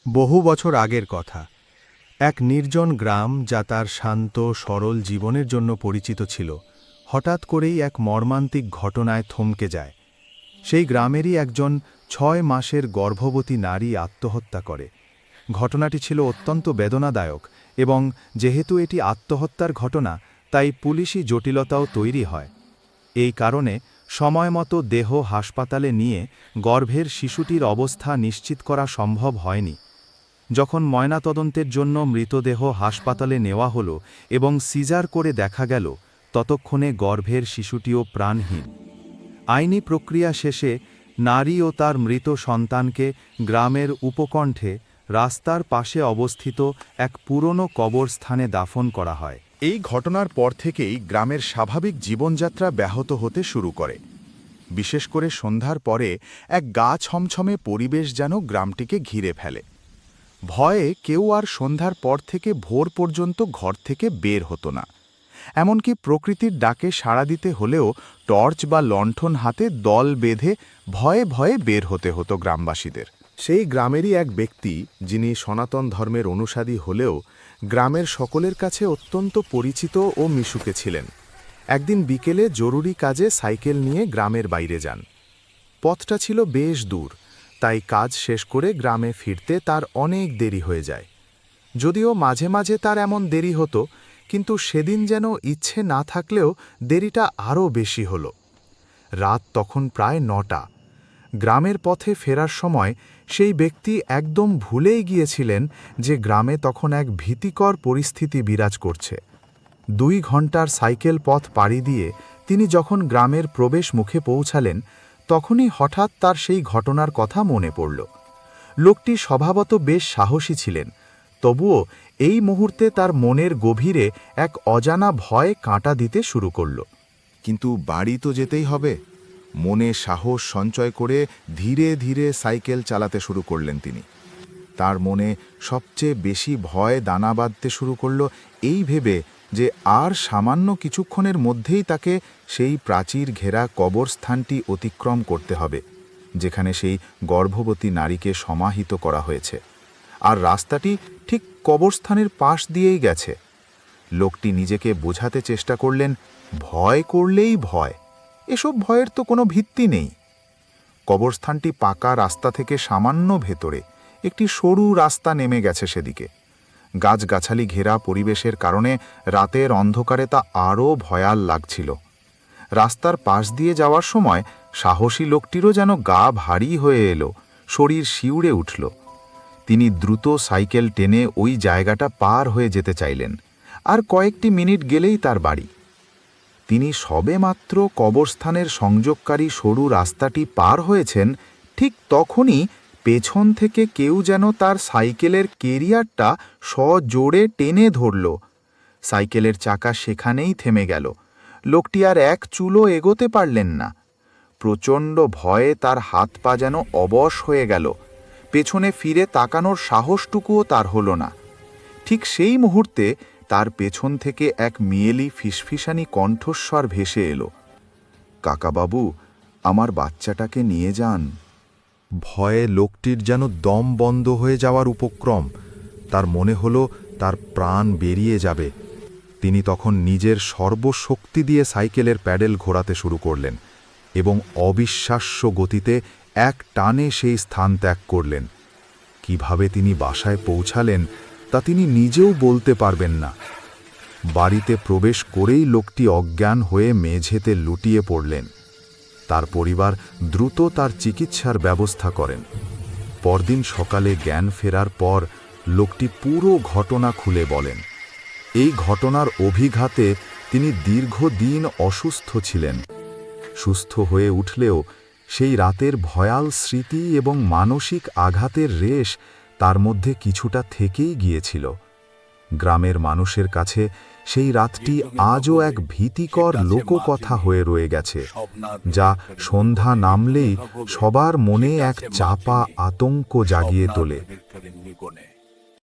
বহু বছর আগের কথা। এক নির্জন গ্রাম যা তার শান্ত সরল জীবনের জন্য পরিচিত ছিল, হঠাৎ করেই এক মর্মান্তিক ঘটনায় থমকে যায়। সেই গ্রামেরই একজন ৬ মাসের গর্ভবতী নারী আত্মহত্যা করে। ঘটনাটি ছিল অত্যন্ত বেদনাদায়ক এবং যেহেতু এটি আত্মহত্যার ঘটনা, তাই পুলিশি জটিলতাও তৈরি হয়। এই কারণে সময়মতো দেহ হাসপাতালে নিয়ে গর্ভের শিশুটির অবস্থা নিশ্চিত করা সম্ভব হয়নি। যখন ময়নাতদন্তের জন্য মৃতদেহ হাসপাতালে নেওয়া হলো এবং সিজার করে দেখা গেল, ততক্ষণে গর্ভের শিশুটিও প্রাণহীন। আইনি প্রক্রিয়া শেষে নারী ও তার মৃত সন্তানকে গ্রামের উপকণ্ঠে রাস্তার পাশে অবস্থিত এক পুরনো কবরস্থানে দাফন করা হয়। এই ঘটনার পর থেকেই গ্রামের স্বাভাবিক জীবনযাত্রা ব্যাহত হতে শুরু করে। বিশেষ করে সন্ধ্যার পরে এক গা ছমছমে পরিবেশ যেন গ্রামটিকে ঘিরে ফেলে। ভয়ে কেউ আর সন্ধ্যার পর থেকে ভোর পর্যন্ত ঘর থেকে বের হতো না। এমনকি প্রকৃতির ডাকে সাড়া দিতে হলেও টর্চ বা লণ্ঠন হাতে দল বেঁধে ভয়ে ভয়ে বের হতে হতো গ্রামবাসীদের। সেই গ্রামেরই এক ব্যক্তি, যিনি সনাতন ধর্মের অনুসারী হলেও গ্রামের সকলের কাছে অত্যন্ত পরিচিত ও মিশুকে ছিলেন, একদিন বিকেলে জরুরি কাজে সাইকেল নিয়ে গ্রামের বাইরে যান। পথটা ছিল বেশ দূর, তাই কাজ শেষ করে গ্রামে ফিরতে তার অনেক দেরি হয়ে যায়। যদিও মাঝে মাঝে তার এমন দেরি হতো, কিন্তু সেদিন যেন ইচ্ছে না থাকলেও দেরিটা আরও বেশি হলো। রাত তখন প্রায় ৯টা। গ্রামের পথে ফেরার সময় সেই ব্যক্তি একদম ভুলেই গিয়েছিলেন যে গ্রামে তখন এক ভীতিকর পরিস্থিতি বিরাজ করছে। ২ ঘন্টার সাইকেল পথ পাড়ি দিয়ে তিনি যখন গ্রামের প্রবেশ মুখে পৌঁছালেন, তখনই হঠাৎ তার সেই ঘটনার কথা মনে পড়ল। লোকটি স্বভাবত বেশ সাহসী ছিলেন, তবুও এই মুহূর্তে তার মনের গভীরে এক অজানা ভয় কাঁটা দিতে শুরু করল। কিন্তু বাড়ি তো যেতেই হবে। মনে সাহস সঞ্চয় করে ধীরে ধীরে সাইকেল চালাতে শুরু করলেন তিনি। তার মনে সবচেয়ে বেশি ভয় দানা বাঁধতে শুরু করল এই ভেবে যে আর সামান্য কিছুক্ষণের মধ্যেই তাকে সেই প্রাচীর ঘেরা কবরস্থানটি অতিক্রম করতে হবে, যেখানে সেই গর্ভবতী নারীকে সমাহিত করা হয়েছে। আর রাস্তাটি ঠিক কবরস্থানের পাশ দিয়েই গেছে। লোকটি নিজেকে বোঝাতে চেষ্টা করলেন, ভয় করলেই ভয়, এসব ভয়ের তো কোনো ভিত্তি নেই। কবরস্থানটি পাকা রাস্তা থেকে সামান্য ভেতরে, একটি সরু রাস্তা নেমে গেছে সেদিকে। গাছগাছালি ঘেরা পরিবেশের কারণে রাতের অন্ধকারে তা আরও ভয়াল লাগছিল। রাস্তার পাশ দিয়ে যাওয়ার সময় সাহসী লোকটিরও যেন গা ভারী হয়ে এলো, শরীর শিউরে উঠল। তিনি দ্রুত সাইকেল টেনে ওই জায়গাটা পার হয়ে যেতে চাইলেন, আর কয়েকটি মিনিট গেলেই তার বাড়ি। তিনি সবেমাত্র কবরস্থানের সংযোগকারী সরু রাস্তাটি পার হয়েছেন, ঠিক তখনই পেছন থেকে কেউ যেন তার সাইকেলের কেরিয়ারটা সজোরে টেনে ধরল। সাইকেলের চাকা সেখানেই থেমে গেল। লোকটি আর এক চুলও এগোতে পারলেন না। প্রচণ্ড ভয়ে তার হাত পা যেন অবশ হয়ে গেল। পেছনে ফিরে তাকানোর সাহসটুকুও তার হলো না। ঠিক সেই মুহূর্তে তার পেছন থেকে এক মেয়েলি ফিসফিসানি কণ্ঠস্বর ভেসে এলো, কাকাবাবু, আমার বাচ্চাটাকে নিয়ে যান। ভয়ে লোকটির যেন দম বন্ধ হয়ে যাওয়ার উপক্রম। তার মনে হলো তার প্রাণ বেরিয়ে যাবে। তিনি তখন নিজের সর্বশক্তি দিয়ে সাইকেলের প্যাডেল ঘোরাতে শুরু করলেন এবং অবিশ্বাস্য গতিতে এক টানে সেই স্থান ত্যাগ করলেন। কিভাবে তিনি বাসায় পৌঁছালেন তা তিনি নিজেও বলতে পারবেন না। বাড়িতে প্রবেশ করেই লোকটি অজ্ঞান হয়ে মেঝেতে লুটিয়ে পড়লেন। তার পরিবার দ্রুত তার চিকিৎসার ব্যবস্থা করেন। পরদিন সকালে জ্ঞান ফেরার পর লোকটি পুরো ঘটনা খুলে বলেন। এই ঘটনার অভিঘাতে তিনি দীর্ঘদিন অসুস্থ ছিলেন। সুস্থ হয়ে উঠলেও সেই রাতের ভয়াল স্মৃতি এবং মানসিক আঘাতের রেশ তার মধ্যে কিছুটা থেকেই গিয়েছিল। গ্রামের মানুষের কাছে সেই রাতটি আজও এক ভীতিকর লোককথা হয়ে রয়ে গেছে, যা সন্ধ্যা নামলেই সবার মনে এক চাপা আতঙ্ক জাগিয়ে তোলে।